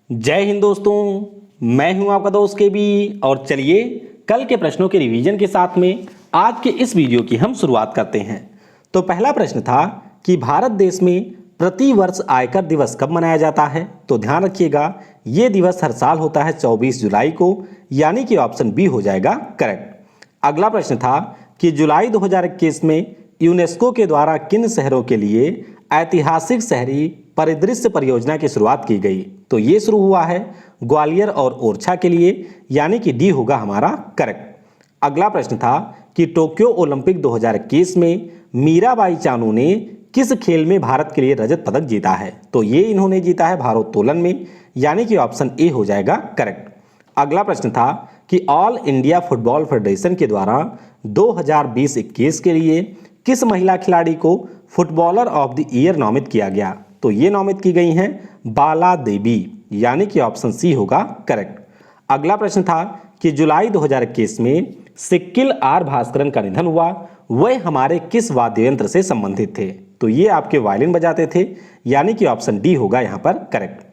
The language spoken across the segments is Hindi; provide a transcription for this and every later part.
जय हिंद दोस्तों, मैं हूं आपका दोस्त के बी। और चलिए कल के प्रश्नों के रिवीजन के साथ में आज के इस वीडियो की हम शुरुआत करते हैं। तो पहला प्रश्न था कि भारत देश में प्रति वर्ष आयकर दिवस कब मनाया जाता है। तो ध्यान रखिएगा, ये दिवस हर साल होता है 24 जुलाई को, यानी कि ऑप्शन बी हो जाएगा करेक्ट। अगला प्रश्न था कि जुलाई 2021 में यूनेस्को के द्वारा किन शहरों के लिए ऐतिहासिक शहरी परिदृश्य परियोजना की शुरुआत की गई। तो ये शुरू हुआ है ग्वालियर और ओरछा के लिए, यानी कि डी होगा हमारा करेक्ट। अगला प्रश्न था कि टोक्यो ओलंपिक 2021 में मीराबाई चानू ने किस खेल में भारत के लिए रजत पदक जीता है। तो ये इन्होंने जीता है भारोत्तोलन में, यानी कि ऑप्शन ए हो जाएगा करेक्ट। अगला प्रश्न था कि ऑल इंडिया फुटबॉल फेडरेशन के द्वारा 2020-21 के लिए किस महिला खिलाड़ी को फुटबॉलर ऑफ द ईयर नामित किया गया। तो ये नामित की गई हैं बाला देवी, यानी कि ऑप्शन सी होगा करेक्ट। अगला प्रश्न था कि जुलाई 2021 में सिक्किल आर भास्करन का निधन हुआ, वह हमारे किस वाद्य यंत्र से संबंधित थे। तो ये आपके वायलिन बजाते थे, यानी कि ऑप्शन डी होगा यहाँ पर करेक्ट।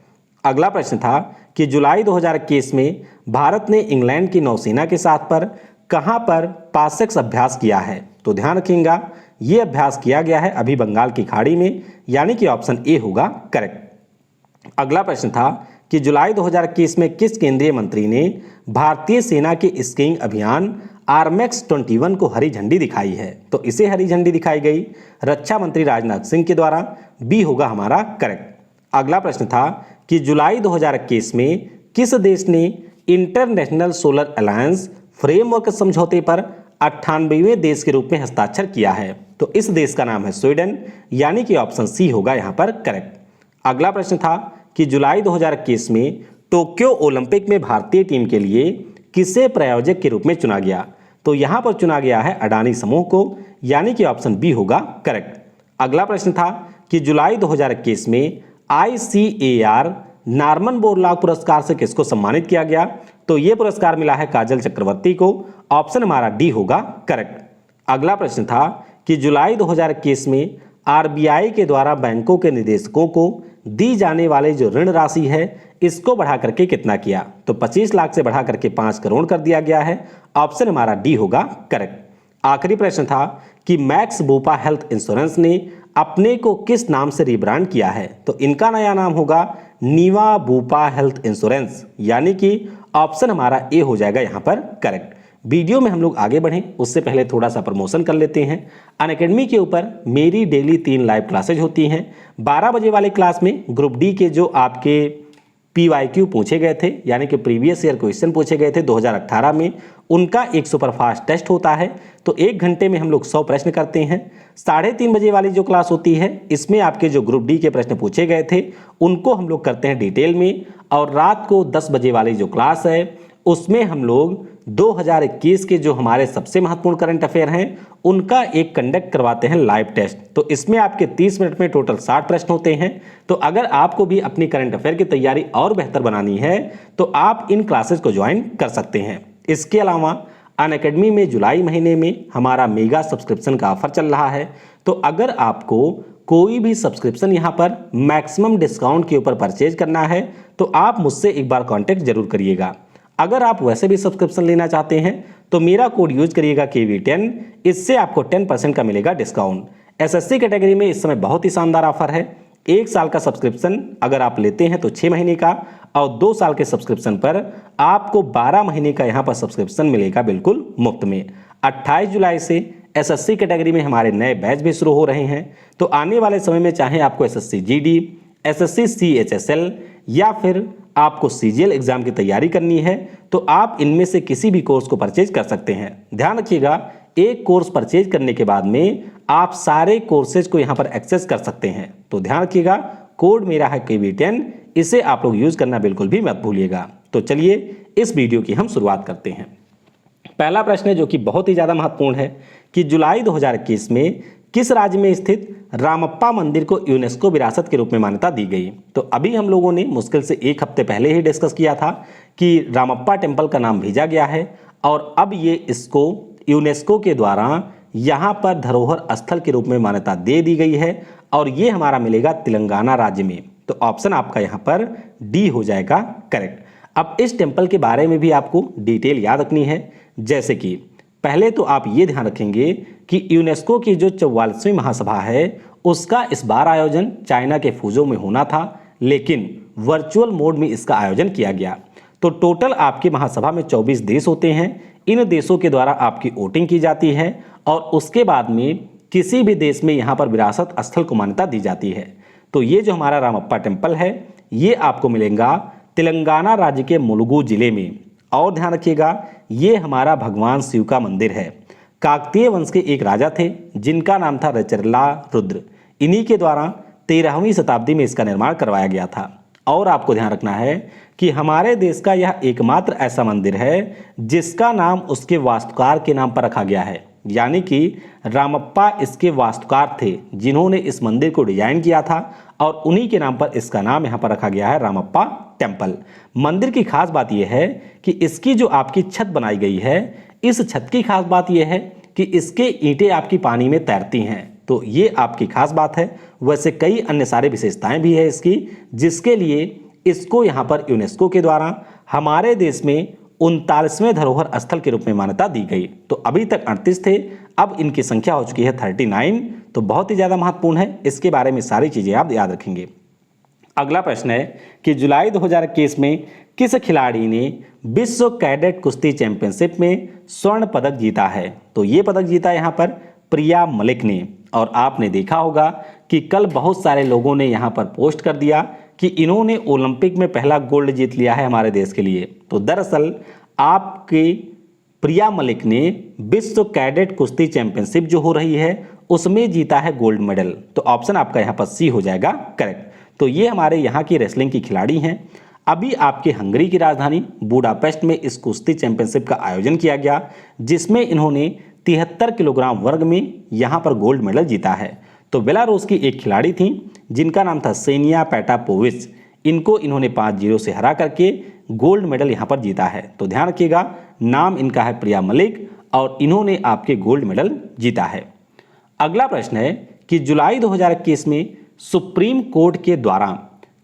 अगला प्रश्न था कि जुलाई 2021 में भारत ने इंग्लैंड की नौसेना के साथ पर कहां पर पासेक्स अभ्यास किया है। तो ध्यान रखिएगा, ये अभ्यास किया गया है अभी बंगाल की खाड़ी में, यानी कि ऑप्शन ए होगा करेक्ट। अगला प्रश्न था कि जुलाई 2021 में किस केंद्रीय मंत्री ने भारतीय सेना के स्कीइंग अभियान आर्मेक्स 21 को हरी झंडी दिखाई है। तो इसे हरी झंडी दिखाई गई रक्षा मंत्री राजनाथ सिंह के द्वारा, बी होगा हमारा करेक्ट। अगला प्रश्न था कि जुलाई 2021 में किस देश ने इंटरनेशनल सोलर अलायंस फ्रेमवर्क समझौते पर 98वें देश के रूप में हस्ताक्षर किया है। तो इस देश का नाम है स्वीडन, यानी कि ऑप्शन सी होगा यहाँ पर करेक्ट। अगला प्रश्न था कि जुलाई 2021 में टोक्यो ओलंपिक में भारतीय टीम के लिए किसे प्रायोजक के रूप में चुना गया। तो यहाँ पर चुना गया है अडानी समूह को, यानी कि ऑप्शन बी होगा करेक्ट। अगला प्रश्न था कि जुलाई 2021 में ICAR नॉर्मन बोरलॉग पुरस्कार से किसको सम्मानित किया गया। तो ये पुरस्कार मिला है काजल चक्रवर्ती को, ऑप्शन हमारा डी होगा करेक्ट। अगला प्रश्न था कि जुलाई 2021 में RBI के द्वारा बैंकों के निदेशकों को दी जाने वाले जो ऋण राशि है इसको बढ़ा करके कितना किया। तो 25 लाख से बढ़ा करके 5 करोड़ कर दिया गया है, ऑप्शन हमारा डी होगा करेक्ट। आखिरी प्रश्न था कि मैक्स बूपा हेल्थ इंश्योरेंस ने अपने को किस नाम से रिब्रांड किया है। तो इनका नया नाम होगा नीवा बूपा हेल्थ इंश्योरेंस, यानी कि ऑप्शन हमारा ए हो जाएगा यहाँ पर करेक्ट। वीडियो में हम लोग आगे बढ़ें उससे पहले थोड़ा सा प्रमोशन कर लेते हैं। अनअकैडमी के ऊपर मेरी डेली 3 लाइव क्लासेज होती हैं। 12 बजे वाले क्लास में ग्रुप डी के जो आपके PYQ पूछे गए थे, यानी कि प्रीवियस ईयर क्वेश्चन पूछे गए थे 2018 में, उनका एक सुपरफास्ट टेस्ट होता है। तो 1 घंटे में हम लोग 100 प्रश्न करते हैं। 3:30 बजे वाली जो क्लास होती है इसमें आपके जो ग्रुप डी के प्रश्न पूछे गए थे उनको हम लोग करते हैं डिटेल में। और रात को 10 बजे वाली जो क्लास है उसमें हम लोग 2021 के जो हमारे सबसे महत्वपूर्ण करंट अफेयर हैं उनका एक कंडक्ट करवाते हैं लाइव टेस्ट। तो इसमें आपके 30 मिनट में टोटल 60 प्रश्न होते हैं। तो अगर आपको भी अपनी करंट अफेयर की तैयारी और बेहतर बनानी है तो आप इन क्लासेस को ज्वाइन कर सकते हैं। इसके अलावा अनअकैडमी में जुलाई महीने में हमारा मेगा सब्सक्रिप्शन का ऑफर चल रहा है। तो अगर आपको कोई भी सब्सक्रिप्शन यहाँ पर मैक्सिमम डिस्काउंट के ऊपर परचेज करना है तो आप मुझसे एक बार कॉन्टेक्ट जरूर करिएगा। अगर आप वैसे भी सब्सक्रिप्शन लेना चाहते हैं तो मेरा कोड यूज करिएगा KV10, इससे आपको 10% का मिलेगा डिस्काउंट। SSC कैटेगरी में इस समय बहुत ही शानदार ऑफर है। 1 साल का सब्सक्रिप्शन अगर आप लेते हैं तो 6 महीने का, और 2 साल के सब्सक्रिप्शन पर आपको 12 महीने का यहाँ पर सब्सक्रिप्शन मिलेगा बिल्कुल मुफ्त में। 28 जुलाई से SSC कैटेगरी में हमारे नए बैच भी शुरू हो रहे हैं। तो आने वाले समय में चाहे आपको SSC GD, SSC CHSL या फिर आपको CGL एग्जाम की तैयारी करनी है तो आप इनमें से किसी भी कोर्स को परचेज कर सकते हैं। ध्यान रखिएगा, एक कोर्स परचेज करने के बाद में आप सारे कोर्सेज को यहाँ पर एक्सेस कर सकते हैं। तो ध्यान रखिएगा, कोड मेरा है KV10, इसे आप लोग यूज करना बिल्कुल भी मत भूलिएगा। तो चलिए इस वीडियो की हम शुरुआत करते हैं। पहला प्रश्न है जो कि बहुत ही ज़्यादा महत्वपूर्ण है कि जुलाई 2021 में किस राज्य में स्थित रामप्पा मंदिर को यूनेस्को विरासत के रूप में मान्यता दी गई। तो अभी हम लोगों ने मुश्किल से 1 हफ्ते पहले ही डिस्कस किया था कि रामप्पा टेम्पल का नाम भेजा गया है और अब ये इसको यूनेस्को के द्वारा यहाँ पर धरोहर स्थल के रूप में मान्यता दे दी गई है और ये हमारा मिलेगा तेलंगाना राज्य में। तो ऑप्शन आपका यहाँ पर डी हो जाएगा करेक्ट। अब इस टेम्पल के बारे में भी आपको डिटेल याद रखनी है। जैसे कि पहले तो आप ये ध्यान रखेंगे कि यूनेस्को की जो 44वीं महासभा है उसका इस बार आयोजन चाइना के फुझो में होना था, लेकिन वर्चुअल मोड में इसका आयोजन किया गया। तो टोटल आपकी महासभा में 24 देश होते हैं। इन देशों के द्वारा आपकी वोटिंग की जाती है और उसके बाद में किसी भी देश में यहाँ पर विरासत स्थल को मान्यता दी जाती है। तो ये जो हमारा रामप्पा टेम्पल है ये आपको मिलेगा तेलंगाना राज्य के मुलुगु जिले में। और ध्यान रखिएगा ये हमारा भगवान शिव का मंदिर है। काकतीय वंश के एक राजा थे जिनका नाम था रचरला रुद्र। इन्हीं के द्वारा 13वीं शताब्दी में इसका निर्माण करवाया गया था। और आपको ध्यान रखना है कि हमारे देश का यह एकमात्र ऐसा मंदिर है जिसका नाम उसके वास्तुकार के नाम पर रखा गया है, यानी कि रामप्पा इसके वास्तुकार थे जिन्होंने इस मंदिर को डिजाइन किया था और उन्हीं के नाम पर इसका नाम यहाँ पर रखा गया है रामप्पा टेम्पल। मंदिर की खास बात यह है कि इसकी जो आपकी छत बनाई गई है, इस छत की खास बात यह है कि इसके ईंटें आपकी पानी में तैरती हैं। तो ये आपकी खास बात है। वैसे कई अन्य सारे विशेषताएं भी है इसकी, जिसके लिए इसको यहाँ पर यूनेस्को के द्वारा हमारे देश में 39वें धरोहर स्थल के रूप में मान्यता दी गई। तो अभी तक 38 थे, अब इनकी संख्या हो चुकी है 39। तो बहुत ही ज़्यादा महत्वपूर्ण है, इसके बारे में सारी चीज़ें आप याद रखेंगे। अगला प्रश्न है कि जुलाई 2021 में किस खिलाड़ी ने विश्व कैडेट कुश्ती चैंपियनशिप में स्वर्ण पदक जीता है? तो ये पदक जीता यहाँ पर प्रिया मलिक ने। और आपने देखा होगा कि कल बहुत सारे लोगों ने यहाँ पर पोस्ट कर दिया कि इन्होंने ओलंपिक में पहला गोल्ड जीत लिया है हमारे देश के लिए। तो दरअसल आपकी प्रिया मलिक ने विश्व कैडेट कुश्ती चैंपियनशिप जो हो रही है उसमें जीता है गोल्ड मेडल। तो ऑप्शन आपका यहाँ पर सी हो जाएगा करेक्ट। तो ये हमारे यहाँ की रेसलिंग की खिलाड़ी हैं। अभी आपके हंगरी की राजधानी बुडापेस्ट में इस कुश्ती चैंपियनशिप का आयोजन किया गया, जिसमें इन्होंने 73 किलोग्राम वर्ग में यहाँ पर गोल्ड मेडल जीता है। तो बेलारूस की एक खिलाड़ी थी जिनका नाम था सेनिया पेटापोविच। इनको इन्होंने 5-0 से हरा करके गोल्ड मेडल यहाँ पर जीता है। तो ध्यान रखिएगा नाम इनका है प्रिया मलिक और इन्होंने आपके गोल्ड मेडल जीता है। अगला प्रश्न है कि जुलाई 2021 में सुप्रीम कोर्ट के द्वारा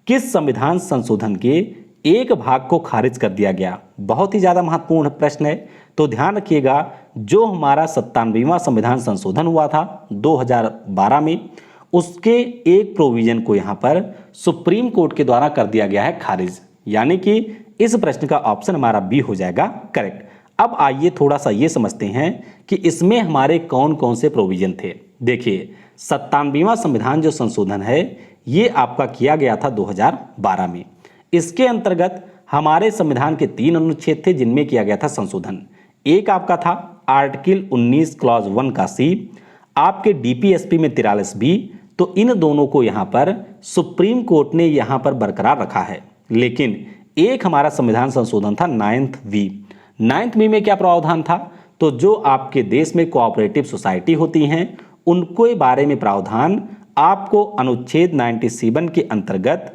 किस संविधान संशोधन के एक भाग को खारिज कर दिया गया? बहुत ही ज़्यादा महत्वपूर्ण प्रश्न है। तो ध्यान रखिएगा जो हमारा 97वां संविधान संशोधन हुआ था 2012 में, उसके एक प्रोविजन को यहाँ पर सुप्रीम कोर्ट के द्वारा कर दिया गया है खारिज, यानी कि इस प्रश्न का ऑप्शन हमारा बी हो जाएगा करेक्ट। अब आइए थोड़ा सा ये समझते हैं कि इसमें हमारे कौन कौन से प्रोविजन थे। देखिए 97वां संविधान जो संशोधन है ये आपका किया गया था 2012 में। इसके अंतर्गत हमारे संविधान के 3 अनुच्छेद थे जिनमें किया गया था संशोधन। एक आपका था आर्टिकल 19 क्लॉज 1 का सी, आपके डीपीएसपी में 43 बी। तो इन दोनों को यहाँ पर सुप्रीम कोर्ट ने यहाँ पर बरकरार रखा है। लेकिन एक हमारा संविधान संशोधन था 9th वी। 9th वी में क्या प्रावधान था? तो जो आपके देश में कोऑपरेटिव सोसाइटी होती हैं उनके बारे में प्रावधान आपको अनुच्छेद 97 के अंतर्गत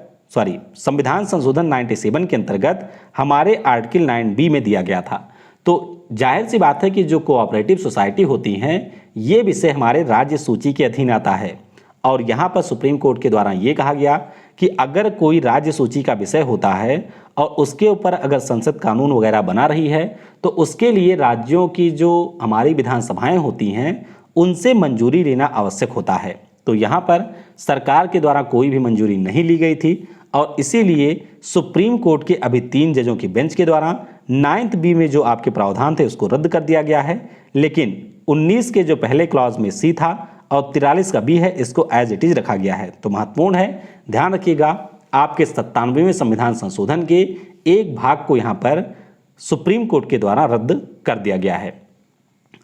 संविधान संशोधन 97 के अंतर्गत हमारे आर्टिकल 9B में दिया गया था। तो जाहिर सी बात है कि जो कोऑपरेटिव सोसाइटी होती हैं ये विषय हमारे राज्य सूची के अधीन आता है। और यहाँ पर सुप्रीम कोर्ट के द्वारा ये कहा गया कि अगर कोई राज्य सूची का विषय होता है और उसके ऊपर अगर संसद कानून वगैरह बना रही है तो उसके लिए राज्यों की जो हमारी विधानसभाएं होती हैं उनसे मंजूरी लेना आवश्यक होता है। तो यहाँ पर सरकार के द्वारा कोई भी मंजूरी नहीं ली गई थी और इसीलिए सुप्रीम कोर्ट के अभी 3 जजों की बेंच के द्वारा 9th बी में जो आपके प्रावधान थे उसको रद्द कर दिया गया है। लेकिन 19 के जो पहले क्लॉज में सी था और 43 का बी है, इसको एज इट इज रखा गया है। तो महत्वपूर्ण है, ध्यान रखिएगा आपके 97वें संविधान संशोधन के एक भाग को यहाँ पर सुप्रीम कोर्ट के द्वारा रद्द कर दिया गया है।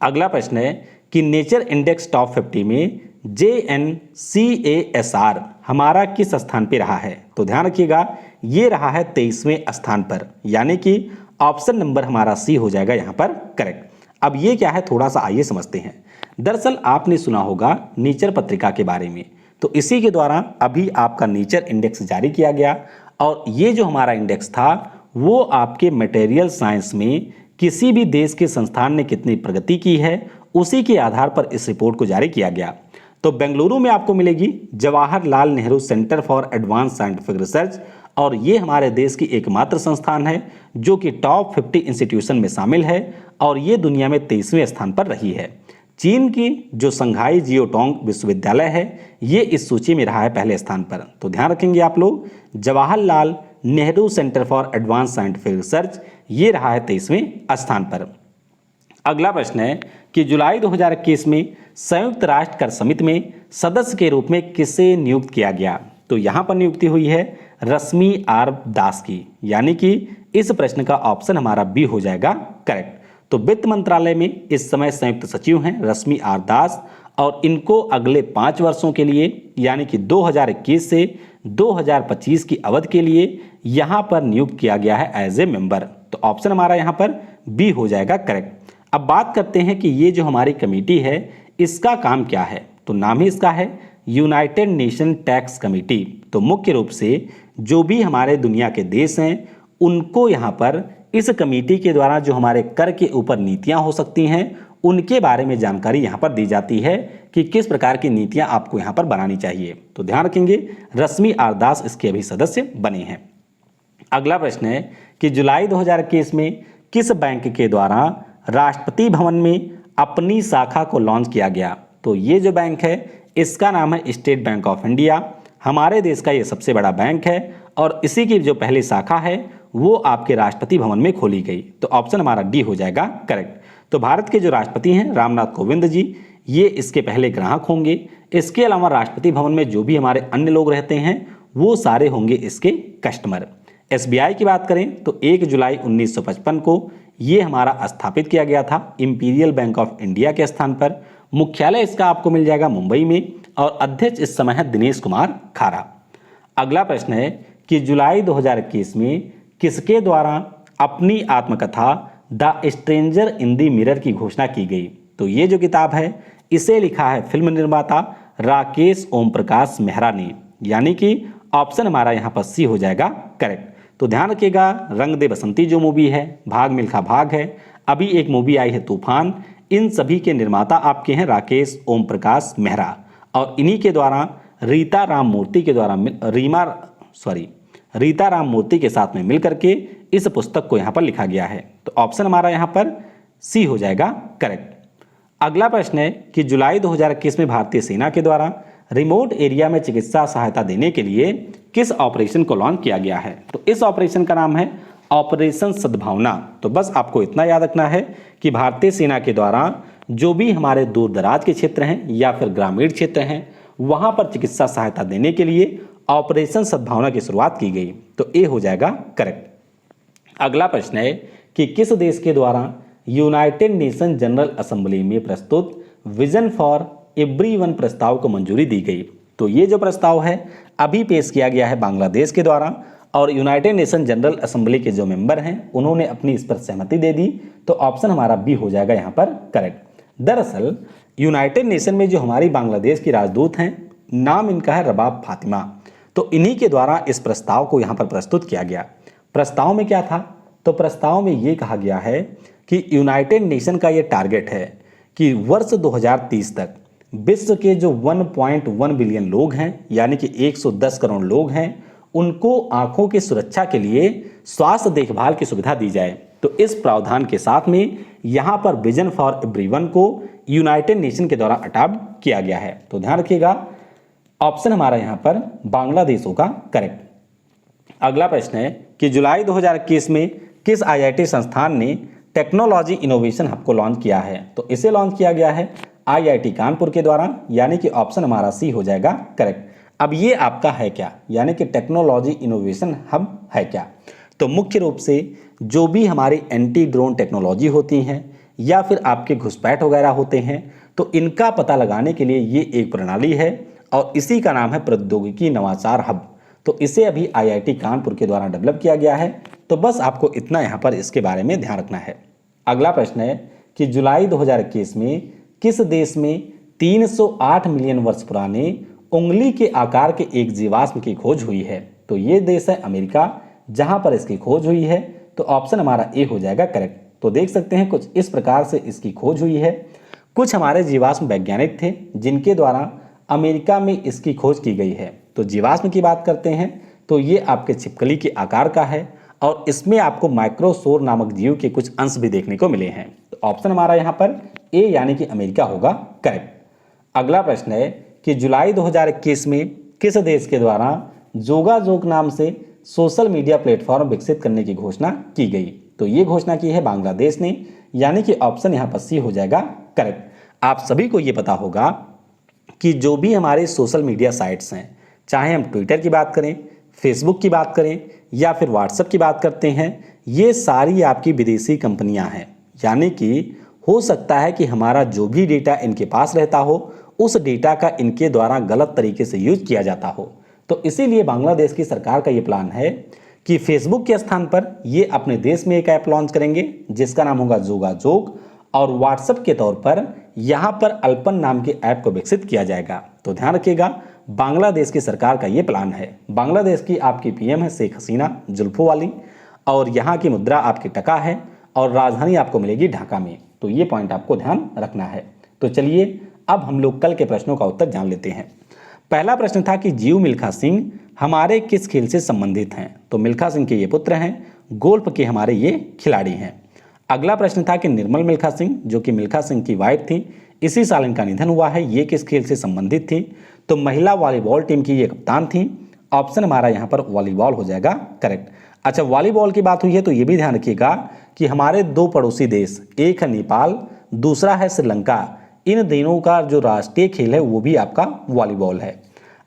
अगला प्रश्न है कि नेचर इंडेक्स टॉप 50 में JNCASR हमारा किस स्थान पे रहा है? तो ध्यान रखिएगा ये रहा है 23वें स्थान पर, यानी कि ऑप्शन नंबर हमारा सी हो जाएगा यहाँ पर करेक्ट। अब ये क्या है थोड़ा सा आइए समझते हैं। दरअसल आपने सुना होगा नेचर पत्रिका के बारे में, तो इसी के द्वारा अभी आपका नेचर इंडेक्स जारी किया गया और ये जो हमारा इंडेक्स था वो आपके मटेरियल साइंस में किसी भी देश के संस्थान ने कितनी प्रगति की है उसी के आधार पर इस रिपोर्ट को जारी किया गया। तो बेंगलुरु में आपको मिलेगी Jawaharlal Nehru centre for advance scientific research, और ये हमारे देश की एकमात्र संस्थान है जो कि टॉप 50 इंस्टीट्यूशन में शामिल है और ये दुनिया में 23वें स्थान पर रही है। चीन की जो संघाई जियोटोंग विश्वविद्यालय है ये इस सूची में रहा है पहले स्थान पर। तो ध्यान रखेंगे आप लोग, Jawaharlal Nehru centre for advance scientific research ये रहा है 23वें स्थान पर। अगला प्रश्न है कि जुलाई 2021 में संयुक्त राष्ट्र कर समिति में सदस्य के रूप में किसे नियुक्त किया गया? तो यहाँ पर नियुक्ति हुई है रश्मि आर दास की, यानी कि इस प्रश्न का ऑप्शन हमारा बी हो जाएगा करेक्ट। तो वित्त मंत्रालय में इस समय संयुक्त सचिव हैं रश्मि आर दास, और इनको अगले 5 वर्षों के लिए यानी कि 2021 से 2025 की अवधि के लिए यहाँ पर नियुक्त किया गया है एज ए मेंबर। तो ऑप्शन हमारा यहाँ पर बी हो जाएगा करेक्ट। अब बात करते हैं कि ये जो हमारी कमेटी है इसका काम क्या है? तो नाम ही इसका है यूनाइटेड नेशन टैक्स कमेटी। तो मुख्य रूप से जो भी हमारे दुनिया के देश हैं उनको यहाँ पर इस कमेटी के द्वारा जो हमारे कर के ऊपर नीतियाँ हो सकती हैं उनके बारे में जानकारी यहाँ पर दी जाती है कि किस प्रकार की नीतियाँ आपको यहाँ पर बनानी चाहिए। तो ध्यान रखेंगे रश्मि आर दास इसके अभी सदस्य बने हैं। अगला प्रश्न है कि जुलाई 2021 में किस बैंक के द्वारा राष्ट्रपति भवन में अपनी शाखा को लॉन्च किया गया? तो ये जो बैंक है इसका नाम है स्टेट बैंक ऑफ इंडिया। हमारे देश का ये सबसे बड़ा बैंक है और इसी की जो पहली शाखा है वो आपके राष्ट्रपति भवन में खोली गई। तो ऑप्शन हमारा डी हो जाएगा करेक्ट। तो भारत के जो राष्ट्रपति हैं रामनाथ कोविंद जी ये इसके पहले ग्राहक होंगे। इसके अलावा राष्ट्रपति भवन में जो भी हमारे अन्य लोग रहते हैं वो सारे होंगे इसके कस्टमर। एसबीआई की बात करें तो 1 जुलाई 1955 को ये हमारा स्थापित किया गया था इंपीरियल बैंक ऑफ इंडिया के स्थान पर। मुख्यालय इसका आपको मिल जाएगा मुंबई में और अध्यक्ष इस समय है दिनेश कुमार खारा। अगला प्रश्न है कि जुलाई 2021 में किसके द्वारा अपनी आत्मकथा the stranger in the mirror की घोषणा की गई? तो ये जो किताब है इसे लिखा है फिल्म निर्माता राकेश ओम प्रकाश मेहरा ने, यानी कि ऑप्शन हमारा यहाँ पर सी हो जाएगा करेक्ट। तो ध्यान रखिएगा रंग दे बसंती जो मूवी है, भाग मिल्खा भाग है, अभी एक मूवी आई है तूफान, इन सभी के निर्माता आपके हैं राकेश ओम प्रकाश मेहरा और इन्हीं के द्वारा रीता राम मूर्ति के द्वारा रीता राम मूर्ति के साथ में मिलकर के इस पुस्तक को यहाँ पर लिखा गया है। तो ऑप्शन हमारा यहाँ पर सी हो जाएगा करेक्ट। अगला प्रश्न है कि जुलाई 2021 में भारतीय सेना के द्वारा रिमोट एरिया में चिकित्सा सहायता देने के लिए किस ऑपरेशन को लॉन्च किया गया है? तो इस ऑपरेशन का नाम है ऑपरेशन सद्भावना। तो बस आपको इतना याद रखना है कि भारतीय सेना के द्वारा जो भी हमारे दूर दराज के क्षेत्र हैं या फिर ग्रामीण क्षेत्र हैं वहां पर चिकित्सा सहायता देने के लिए ऑपरेशन सद्भावना की शुरुआत की गई। तो ए हो जाएगा करेक्ट। अगला प्रश्न है कि किस देश के द्वारा यूनाइटेड नेशन जनरल असेंबली में प्रस्तुत विजन फॉर एवरीवन प्रस्ताव को मंजूरी दी गई? तो ये जो प्रस्ताव है अभी पेश किया गया है बांग्लादेश के द्वारा और यूनाइटेड नेशन जनरल असेंबली के जो मेंबर हैं उन्होंने अपनी इस पर सहमति दे दी। तो ऑप्शन हमारा बी हो जाएगा यहाँ पर करेक्ट। दरअसल यूनाइटेड नेशन में जो हमारी बांग्लादेश की राजदूत हैं नाम इनका है रबाब फातिमा। तो इन्हीं के द्वारा इस प्रस्ताव को यहाँ पर प्रस्तुत किया गया। प्रस्ताव में क्या था? तो प्रस्ताव में ये कहा गया है कि यूनाइटेड नेशन का ये टारगेट है कि वर्ष 2030 तक विश्व के जो 1.1 बिलियन लोग हैं यानी कि 110 करोड़ लोग हैं उनको आंखों की सुरक्षा के लिए स्वास्थ्य देखभाल की सुविधा दी जाए। तो इस प्रावधान के साथ में यहाँ पर विजन फॉर एवरीवन को यूनाइटेड नेशन के द्वारा अडॉप्ट किया गया है। तो ध्यान रखिएगा ऑप्शन हमारा यहाँ पर बांग्लादेश होगा करेक्ट। अगला प्रश्न है कि जुलाई 2021 में किस आईआईटी संस्थान ने टेक्नोलॉजी इनोवेशन हब को लॉन्च किया है? तो इसे लॉन्च किया गया है आईआईटी कानपुर के द्वारा, यानी कि ऑप्शन हमारा सी हो जाएगा करेक्ट। अब ये आपका है क्या, यानी कि टेक्नोलॉजी इनोवेशन हब है क्या? तो मुख्य रूप से जो भी हमारी एंटी ड्रोन टेक्नोलॉजी होती हैं या फिर आपके घुसपैठ वगैरह होते हैं तो इनका पता लगाने के लिए ये एक प्रणाली है और इसी का नाम है प्रौद्योगिकी नवाचार हब। तो इसे अभी आईआईटी कानपुर के द्वारा डेवलप किया गया है। तो बस आपको इतना यहाँ पर इसके बारे में ध्यान रखना है। अगला प्रश्न है कि जुलाई 2021 में किस देश में 308 मिलियन वर्ष पुराने उंगली के आकार के एक जीवाश्म की खोज हुई है? तो ये देश है अमेरिका जहां पर इसकी खोज हुई है। तो ऑप्शन हमारा ए हो जाएगा करेक्ट। तो देख सकते हैं कुछ इस प्रकार से इसकी खोज हुई है। कुछ हमारे जीवाश्म वैज्ञानिक थे जिनके द्वारा अमेरिका में इसकी खोज की गई है। तो जीवाश्म की बात करते हैं तो ये आपके छिपकली के आकार का है और इसमें आपको माइक्रोसोर नामक जीव के कुछ अंश भी देखने को मिले हैं। तो ऑप्शन हमारा यहाँ पर ए यानी कि अमेरिका होगा करेक्ट। अगला प्रश्न है कि जुलाई 2021 में किस देश के द्वारा जोगाजोग नाम से सोशल मीडिया प्लेटफॉर्म विकसित करने की घोषणा की गई? तो ये घोषणा की है बांग्लादेश ने, यानी कि ऑप्शन यहाँ पर सी हो जाएगा करेक्ट। आप सभी को ये पता होगा कि जो भी हमारे सोशल मीडिया साइट्स हैं, चाहे हम ट्विटर की बात करें, फेसबुक की बात करें या फिर व्हाट्सएप की बात करते हैं, ये सारी आपकी विदेशी कंपनियां हैं। यानी कि हो सकता है कि हमारा जो भी डेटा इनके पास रहता हो उस डेटा का इनके द्वारा गलत तरीके से यूज किया जाता हो। तो इसीलिए बांग्लादेश की सरकार का ये प्लान है कि फेसबुक के स्थान पर ये अपने देश में एक ऐप लॉन्च करेंगे जिसका नाम होगा जोगाजोग, और व्हाट्सएप के तौर पर यहाँ पर अल्पन नाम के ऐप को विकसित किया जाएगा। तो ध्यान रखिएगा, बांग्लादेश की सरकार का ये प्लान है। बांग्लादेश की आपकी पीएम है शेख हसीना जुल्फों वाली, और यहाँ की मुद्रा आपकी टका है और राजधानी आपको मिलेगी ढाका में। तो ये पॉइंट आपको ध्यान रखना है। तो चलिए अब हम लोग कल के प्रश्नों का उत्तर जान लेते हैं। पहला प्रश्न था कि जीव मिल्खा सिंह हमारे किस खेल से संबंधित हैं? तो मिल्खा सिंह के ये पुत्र हैं, गोल्फ के हमारे ये खिलाड़ी हैं। अगला प्रश्न था कि निर्मल मिल्खा सिंह जो कि मिल्खा सिंह की वाइफ थी, इसी साल इनका निधन हुआ है, ये किस खेल से संबंधित थी? तो महिला वॉलीबॉल टीम की ये कप्तान थी। ऑप्शन हमारा यहाँ पर वॉलीबॉल हो जाएगा करेक्ट। अच्छा, वॉलीबॉल की बात हुई है तो ये भी ध्यान रखिएगा कि हमारे दो पड़ोसी देश, एक है नेपाल, दूसरा है श्रीलंका, इन दिनों का जो राष्ट्रीय खेल है वो भी आपका वॉलीबॉल है।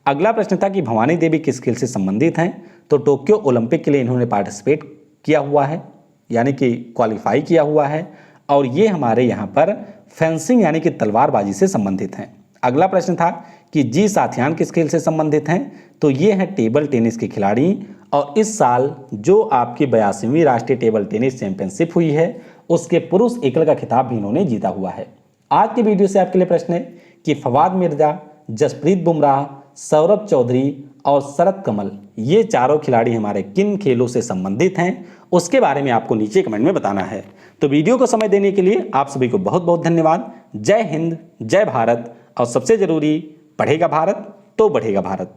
अगला प्रश्न था कि भवानी देवी किस खेल से संबंधित हैं? तो टोक्यो ओलंपिक के लिए इन्होंने पार्टिसिपेट किया हुआ है, यानी कि क्वालिफाई किया हुआ है, और ये हमारे यहाँ पर फेंसिंग यानी कि तलवारबाजी से संबंधित हैं। अगला प्रश्न था कि जी साथियान किस खेल से संबंधित हैं? तो ये हैं टेबल टेनिस के खिलाड़ी, और इस साल जो आपकी 82वीं राष्ट्रीय टेबल टेनिस चैंपियनशिप हुई है उसके पुरुष एकल का खिताब भी इन्होंने जीता हुआ है। आज के वीडियो से आपके लिए प्रश्न है कि फवाद मिर्जा, जसप्रीत बुमराह, सौरभ चौधरी और शरद कमल, ये चारों खिलाड़ी हमारे किन खेलों से संबंधित हैं, उसके बारे में आपको नीचे कमेंट में बताना है। तो वीडियो को समय देने के लिए आप सभी को बहुत बहुत धन्यवाद। जय हिंद, जय भारत, और सबसे जरूरी, पढ़ेगा भारत तो बढ़ेगा भारत।